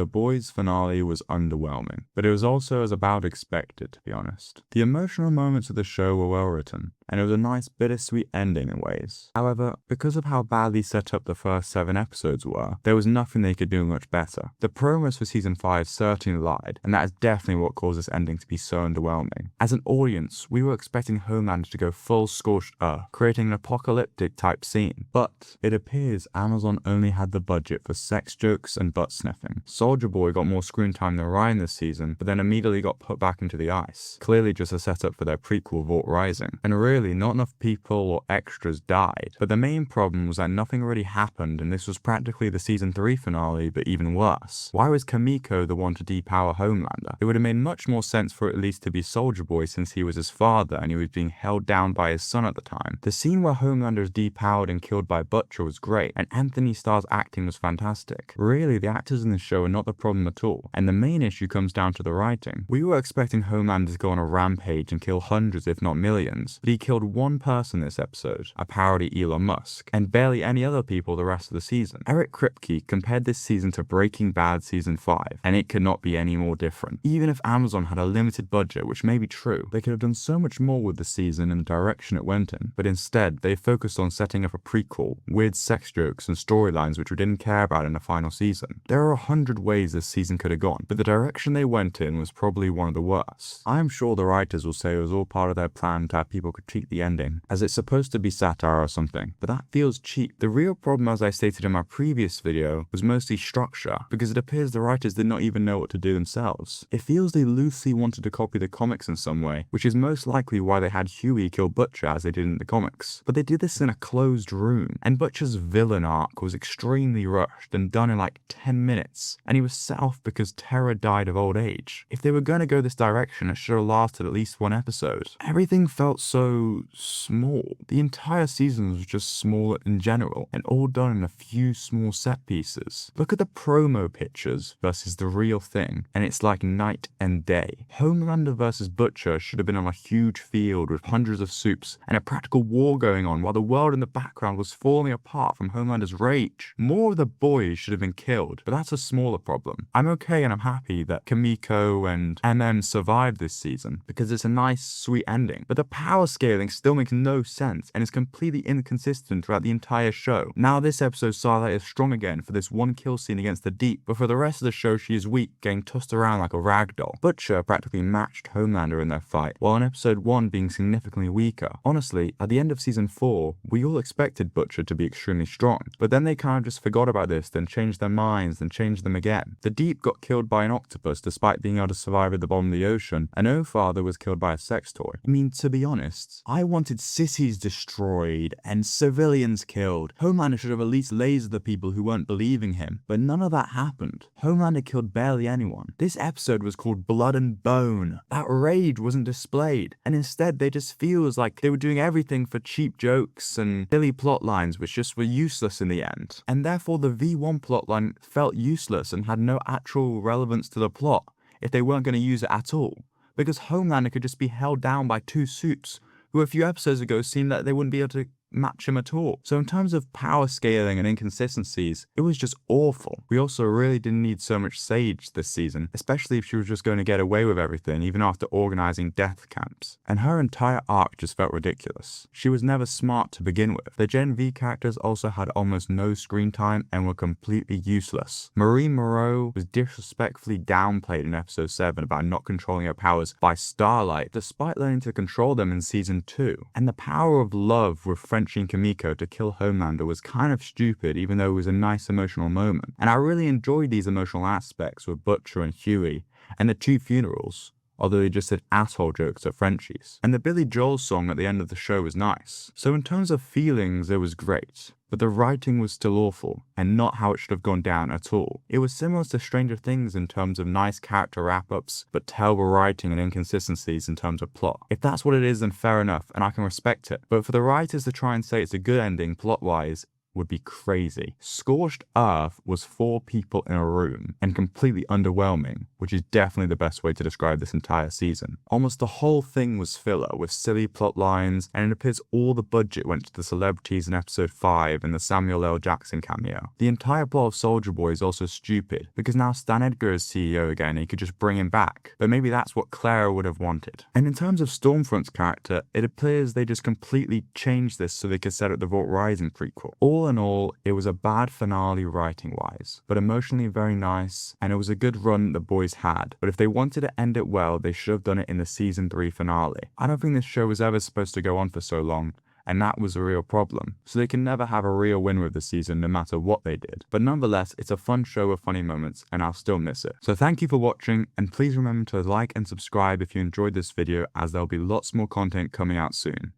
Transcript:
The Boys finale was underwhelming, but it was also as about expected, to be honest. The emotional moments of the show were well written, and it was a nice bittersweet ending in ways. However, because of how badly set up the first 7 episodes were, there was nothing they could do much better. The promos for season 5 certainly lied, and that is definitely what caused this ending to be so underwhelming. As an audience, we were expecting Homelander to go full scorched earth, creating an apocalyptic type scene, but it appears Amazon only had the budget for sex jokes and butt sniffing. Soldier Boy got more screen time than Ryan this season, but then immediately got put back into the ice, clearly just a setup for their prequel Vault Rising. And really, not enough people or extras died, but the main problem was that nothing really happened, and this was practically the season 3 finale, but even worse. Why was Kamiko the one to depower Homelander? It would have made much more sense for it at least to be Soldier Boy, since he was his father and he was being held down by his son at the time. The scene where Homelander is depowered and killed by Butcher was great, and Anthony Starr's acting was fantastic. Really, the actors in this show are not the problem at all, and the main issue comes down to the writing. We were expecting Homelander to go on a rampage and kill hundreds if not millions, but he killed one person this episode, a parody Elon Musk, and barely any other people the rest of the season. Eric Kripke compared this season to Breaking Bad season 5, and it could not be any more different. Even if Amazon had a limited budget, which may be true, they could have done so much more with the season and the direction it went in, but instead they focused on setting up a prequel, weird sex jokes and storylines which we didn't care about in the final season. There are 100 ways this season could have gone, but the direction they went in was probably one of the worst. I'm sure the writers will say it was all part of their plan to have people critique the ending, as it's supposed to be satire or something, but that feels cheap. The real problem, as I stated in my previous video, was mostly structure, because it appears the writers did not even know what to do themselves. It feels they loosely wanted to copy the comics in some way, which is most likely why they had Huey kill Butcher as they did in the comics. But they did this in a closed room, and Butcher's villain arc was extremely rushed and done in like 10 minutes, and he was set off because Terra died of old age. If they were going to go this direction, it should have lasted at least 1 episode. Everything felt so small. The entire season was just small in general, and all done in a few small set pieces. Look at the promo pictures versus the real thing, and it's like night and day. Homelander versus Butcher should have been on a huge field with hundreds of soups and a practical war going on while the world in the background was falling apart from Homelander's rage. More of the boys should have been killed, but that's a smaller problem. I'm okay and I'm happy that Kamiko and MM survived this season because it's a nice, sweet ending, but the power scaling still makes no sense and is completely inconsistent throughout the entire show. Now this episode Starlight is strong again for this one kill scene against the Deep, but for the rest of the show she is weak, getting tossed around like a ragdoll. Butcher practically matched Homelander in their fight, while in episode 1 being significantly weaker. Honestly, at the end of season 4, we all expected Butcher to be extremely strong, but then they kind of just forgot about this, then changed their minds, then changed them again. The Deep got killed by an octopus despite being able to survive at the bottom of the ocean, and O-Father was killed by a sex toy. I mean, to be honest, I wanted cities destroyed and civilians killed. Homelander should have at least lasered the people who weren't believing him, but none of that happened. Homelander killed barely anyone. This episode was called Blood and Bone. That rage wasn't displayed, and instead they just feels like they were doing everything for cheap jokes and silly plot lines which just were useless in the end. And therefore the V1 plotline felt useless and had no actual relevance to the plot if they weren't going to use it at all, because Homelander could just be held down by 2 suits who a few episodes ago seemed that they wouldn't be able to match him at all. So in terms of power scaling and inconsistencies, it was just awful. We also really didn't need so much Sage this season, especially if she was just going to get away with everything even after organizing death camps. And her entire arc just felt ridiculous. She was never smart to begin with. The Gen V characters also had almost no screen time and were completely useless. Marie Moreau was disrespectfully downplayed in episode 7 about not controlling her powers by Starlight, despite learning to control them in season 2. And the power of love with Frenchie and Kamiko to kill Homelander was kind of stupid, even though it was a nice emotional moment. And I really enjoyed these emotional aspects with Butcher and Huey, and the 2 funerals, although they just said asshole jokes at Frenchie's. And the Billy Joel song at the end of the show was nice. So in terms of feelings, it was great. But the writing was still awful, and not how it should have gone down at all. It was similar to Stranger Things in terms of nice character wrap-ups, but terrible writing and inconsistencies in terms of plot. If that's what it is, then fair enough, and I can respect it. But for the writers to try and say it's a good ending plot-wise, would be crazy. Scorched Earth was 4 people in a room and completely underwhelming, which is definitely the best way to describe this entire season. Almost the whole thing was filler with silly plot lines, and it appears all the budget went to the celebrities in episode 5 and the Samuel L. Jackson cameo. The entire plot of Soldier Boy is also stupid, because now Stan Edgar is CEO again and he could just bring him back, but maybe that's what Clara would have wanted. And in terms of Stormfront's character, it appears they just completely changed this so they could set up the Vault Rising prequel. All in all, it was a bad finale writing-wise, but emotionally very nice, and it was a good run the boys had, but if they wanted to end it well, they should have done it in the season 3 finale. I don't think this show was ever supposed to go on for so long, and that was a real problem, so they can never have a real winner of the season no matter what they did. But nonetheless, it's a fun show with funny moments, and I'll still miss it. So thank you for watching, and please remember to like and subscribe if you enjoyed this video, as there'll be lots more content coming out soon.